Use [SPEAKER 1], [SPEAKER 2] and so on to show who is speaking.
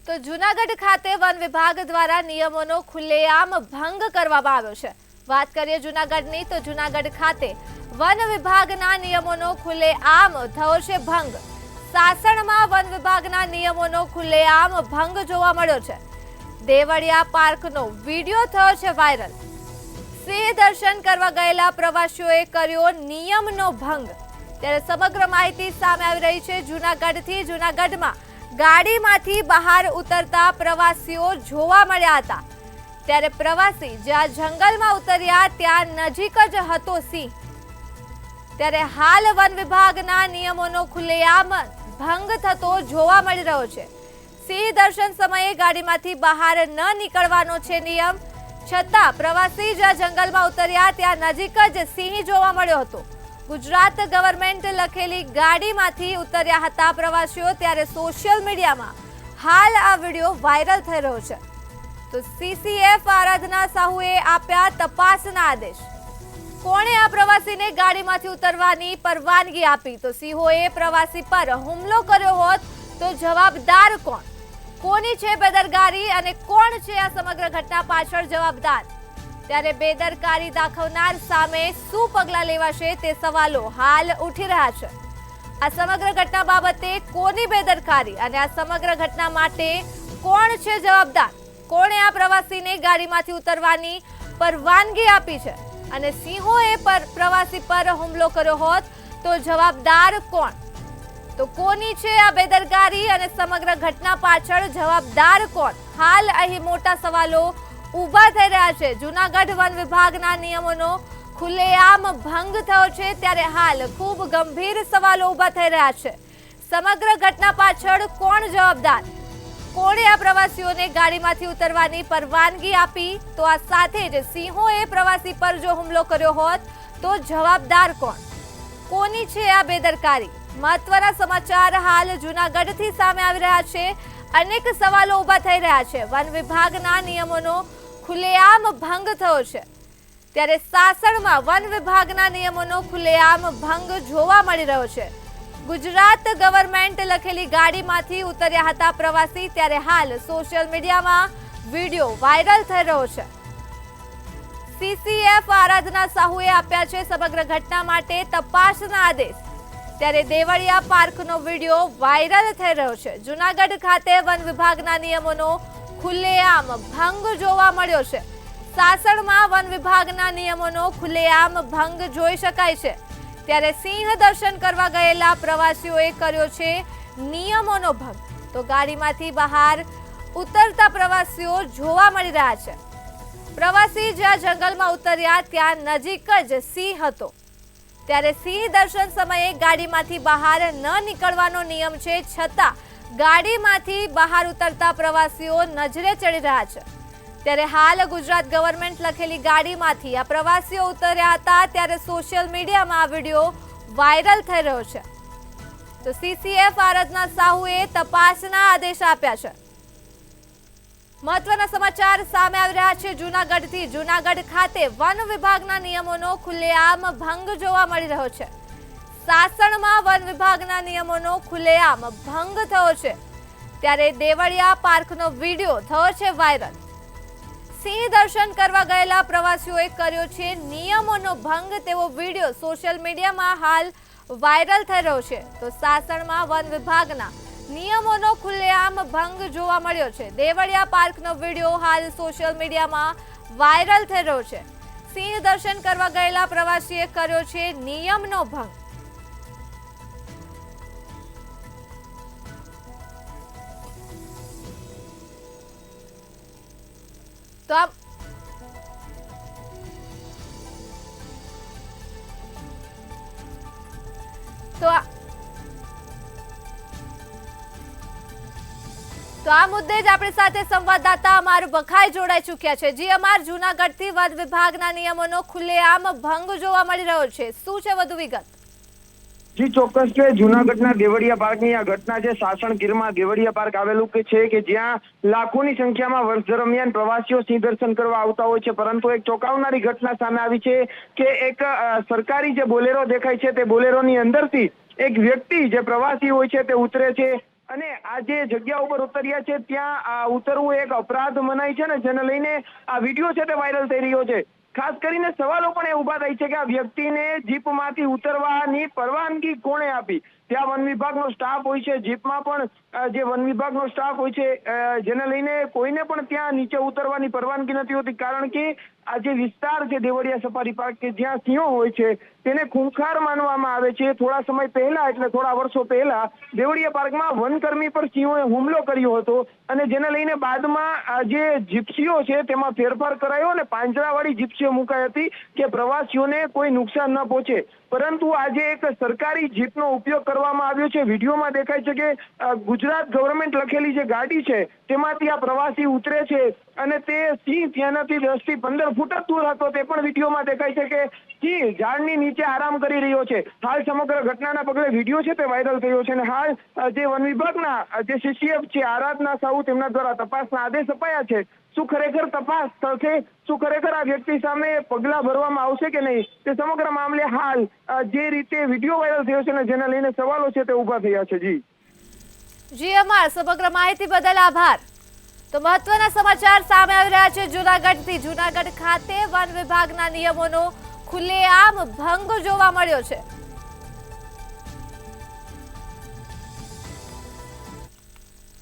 [SPEAKER 1] તો જૂનાગઢ ખાતે વન વિભાગ દ્વારા નિયમોનો ખુલ્લેઆમ ભંગ કરવામાં આવ્યો છે। વાત કરીએ જૂનાગઢની તો જૂનાગઢ ખાતે વન વિભાગના નિયમોનો ખુલ્લેઆમ થયો છે ભંગ। સાસણમાં વન વિભાગના નિયમોનો ખુલ્લેઆમ ભંગ જોવા મળ્યો છે। દેવળિયા પાર્કનો વિડીયો થયો છે વાયરલ। સિંહ દર્શન કરવા ગયેલા પ્રવાસીઓએ કર્યો નિયમનો ભંગ। ત્યારે સમગ્ર માહિતી સામે આવી રહી છે। જૂનાગઢમાં ગાડીમાંથી બહાર ઉતરતા પ્રવાસીઓ જોવા મળ્યા હતા। ત્યારે પ્રવાસી જ્યાં જંગલમાં ઉતર્યા ત્યાં નજીક જ હતો સિંહ। ત્યારે હાલ વન વિભાગના નિયમોનો ખુલ્લેઆમ ભંગ થતો જોવા મળી રહ્યો છે। સિંહ દર્શન સમયે ગાડીમાંથી બહાર ન નીકળવાનો છે નિયમ, છતાં પ્રવાસી જ્યાં જંગલમાં ઉતર્યા ત્યાં નજીક જ સિંહ જોવા મળ્યો હતો। ગુજરાત ગવર્મેન્ટ લખેલી ગાડીમાંથી ઉતર્યા હતા પ્રવાસીઓ। ત્યારે સોશિયલ મીડિયામાં હાલ આ વિડીયો વાયરલ થઈ રહ્યો છે। તો સીસીએફ આરાધના સાહુએ આપ્યા તપાસના આદેશ। કોણે આ પ્રવાસીને ગાડીમાંથી ઉતરવાની પરવાનગી આપી? તો સિંહોએ પ્રવાસી પર હુમલો કર્યો હોત તો જવાબદાર કોણ? કોની છે બેદરકારી અને કોણ છે આ સમગ્ર ઘટના પાછળ જવાબદાર? ત્યારે બેદરકારી દાખવનાર સામે શું પગલાં લેવાશે તે સવાલો હાલ ઉઠી રહ્યા છે। આ સમગ્ર ઘટના બાબતે કોની બેદરકારી અને આ સમગ્ર ઘટના માટે કોણ છે જવાબદાર? કોણે આ પ્રવાસીને ગાડીમાંથી ઉતરવાની પરવાનગી આપી છે અને સિંહોએ પ્રવાસી પર હુમલો કર્યો હોત તો જવાબદાર કોણ? તો કોની છે આ બેદરકારી અને સમગ્ર ઘટના પાછળ જવાબદાર કોણ? હાલ અહીં મોટા સવાલો ઉભા થઈ રહ્યા છે। જૂનાગઢ વન વિભાગના નિયમોનો ખુલ્લેઆમ ભંગ થયો છે। ત્યારે હાલ ખૂબ ગંભીર સવાલો ઉભા થઈ રહ્યા છે। સમગ્ર ઘટના પાછળ કોણ જવાબદાર? કોણે આ પ્રવાસીઓને ગાડીમાંથી ઉતરવાની પરવાનગી આપી? તો આ સાથે જ સિંહોએ પ્રવાસી પર જો હુમલો કર્યો હોત તો જવાબદાર કોણ? કોની છે આ બેદરકારી? મહત્વના સમાચાર હાલ જૂનાગઢથી સામે આવી રહ્યા છે। અનેક સવાલો ઉભા થઈ રહ્યા છે। વન વિભાગના નિયમોનો ખુલ્લેઆમ ભંગ થયો છે। ત્યારે સાસણમાં વન વિભાગના નિયમોનો ખુલ્લેઆમ ભંગ જોવા મળી રહ્યો છે। ગુજરાત ગવર્મેન્ટ લખેલી ગાડીમાંથી ઉતર્યા હતા પ્રવાસી। ત્યારે હાલ સોશિયલ મીડિયામાં વિડીયો વાયરલ થઈ રહ્યો છે। સીસીએફ આરાધના સાહુએ આપ્યા છે સમગ્ર ઘટના માટે તપાસના આદેશ। ત્યારે દેવળિયા પાર્કનો વિડીયો વાયરલ થઈ રહ્યો છે। જૂનાગઢ ખાતે વન વિભાગના નિયમોનો ખુલ્લેઆમ ભંગ જોવા મળ્યો છે। સાસણમાં વન વિભાગના નિયમોનો ખુલ્લેઆમ ભંગ જોઈ શકાય છે। ત્યારે સિંહ દર્શન કરવા ગયેલા પ્રવાસીઓએ કર્યો છે નિયમોનો ભંગ। તો ગાડીમાંથી બહાર ઉતરતા પ્રવાસીઓ જોવા મળી રહ્યા છે। પ્રવાસી જ્યાં જંગલમાં ઉતર્યા ત્યાં નજીક જ સિંહ હતો। ત્યારે સિંહ દર્શન સમયે ગાડીમાંથી બહાર ન નીકળવાનો નિયમ છે, છતાં ગાડીમાંથી બહાર ઉતરતા પ્રવાસીઓ નજરે ચડી રહ્યા છે। ત્યારે હાલ ગુજરાત ગવર્મેન્ટ લખેલી ગાડીમાંથી આ પ્રવાસીઓ ઉતર્યા હતા। ત્યારે સોશિયલ મીડિયામાં આ વિડીયો વાયરલ થઈ રહ્યો છે। તો સીસીએફ આરાધના સાહુએ તપાસના આદેશ આપ્યા છે। મહત્વના સમાચાર સામે આવી રહ્યા છે જૂનાગઢથી। જૂનાગઢ ખાતે વન વિભાગના નિયમોનો ખુલ્લેઆમ ભંગ જોવા મળી રહ્યો છે। સાસણમાં વન વિભાગના નિયમોનો ખુલ્લેઆમ ભંગ થયો છે। ત્યારે દેવળિયા પાર્કનો વિડીયો થયો છે વાયરલ। સિંહ દર્શન કરવા ગયેલા પ્રવાસીઓએ કર્યો છે નિયમોનો ભંગ તેવો વિડીયો સોશિયલ મીડિયામાં હાલ વાયરલ થઈ રહ્યો છે। તો સાસણમાં વન વિભાગના નિયમોનો ખુલ્લેઆમ ભંગ જોવા મળ્યો છે। દેવળિયા પાર્કનો વિડીયો હાલ સોશિયલ મીડિયામાં વાયરલ થઈ રહ્યો છે। સિંહ દર્શન કરવા ગયેલા પ્રવાસીએ કર્યો છે નિયમનો ભંગ। તો આ મુદ્દે જ આપણી સાથે સંવાદદાતા અમાર બખાઈ જોડાઈ ચૂક્યા છે। જી અમાર જૂનાગઢથી વન વિભાગના નિયમોનો ખુલ્લેઆમ ભંગ જોવા મળી રહ્યો છે, શું છે વધુ વિગત?
[SPEAKER 2] જી ચોક્કસ છે। જૂનાગઢના દેવળિયા પાર્કની આ ઘટના છે। સાસણ ગીરમાં દેવળિયા પાર્ક આવેલું છે કે જ્યાં લાખોની સંખ્યામાં વર્ષ દરમિયાન પ્રવાસીઓ સિંહ દર્શન કરવા આવતા હોય છે, પરંતુ એક ચોંકાવનારી ઘટના સામે આવી છે કે એક સરકારી જે બોલેરો દેખાય છે તે બોલેરોની અંદરથી એક વ્યક્તિ જે પ્રવાસી હોય છે તે ઉતરે છે અને આ જે જગ્યા ઉપર ઉતર્યા છે ત્યાં ઉતરવું એક અપરાધ મનાય છે ને, જેને લઈને આ વિડીયો છે તે વાયરલ થઈ રહ્યો છે. ખાસ કરીને સવાલો પણ એ ઉભા થાય છે કે આ વ્યક્તિને જીપમાંથી ઉતરવાની પરવાનગી કોણે આપી. ત્યાં વન વિભાગનો સ્ટાફ હોય છે, જીપમાં પણ જે વન વિભાગનો સ્ટાફ હોય છે, જેને લઈને કોઈને પણ ત્યાં નીચે ઉતરવાની પરવાનગી નથી હોતી. કારણ કે આ જે વિસ્તાર છે દેવળિયા સફારી પાર્ક કે જ્યાં સિંહો હોય છે તેને ખૂંખાર માનવામાં આવે છે. થોડા સમય પહેલા, એટલે થોડા વર્ષો પહેલા, દેવળિયા પાર્કમાં વનકર્મી પર સિંહોએ હુમલો કર્યો હતો અને જેને લઈને બાદમાં આ જે જીપ્સીઓ છે તેમાં ફેરફાર કરાયો અને પાંજરાવાળી જીપ્સીઓ મુકાઈ હતી કે પ્રવાસીઓને કોઈ નુકસાન ન પહોંચે. પરંતુ આજે એક સરકારી જીપનો ઉપયોગ કરવામાં આવ્યો છે. વિડીયોમાં દેખાય છે કે ગુજરાત ગવર્મેન્ટ લખેલી જે ગાડી છે તેમાંથી આ પ્રવાસી ઉતરે છે અને તે સિંહ ત્યાંથી 10 થી 15 ફૂટ જ દૂર હતો. તે પણ વિડીયોમાં દેખાય છે કે સિંહ ઝાડની નીચે આરામ કરી રહ્યો છે. હાલ સમગ્ર ઘટનાના પગલે વિડીયો છે તે વાયરલ થયો છે અને હાલ જે વન વિભાગના જે CCF છે આરાધના સાહુ, તેમના દ્વારા તપાસના આદેશ અપાયા છે. શું ખરેખર તપાસ થશે, શું ખરેખર આ વ્યક્તિ સામે પગલાં ભરવામાં આવશે કે નહીં, તે સમગ્ર મામલે હાલ જે રીતે વિડીયો વાયરલ થયો છે ને જેને લઈને સવાલો છે તે ઉભા થયા છે.
[SPEAKER 1] જી અમાર સમગ્ર માહિતી બદલ આભાર. તો મહત્વના સમાચાર સામે આવી રહ્યા છે જૂનાગઢથી. જૂનાગઢ ખાતે વન વિભાગના નિયમોનો ખુલ્લેઆમ ભંગ જોવા મળ્યો છે.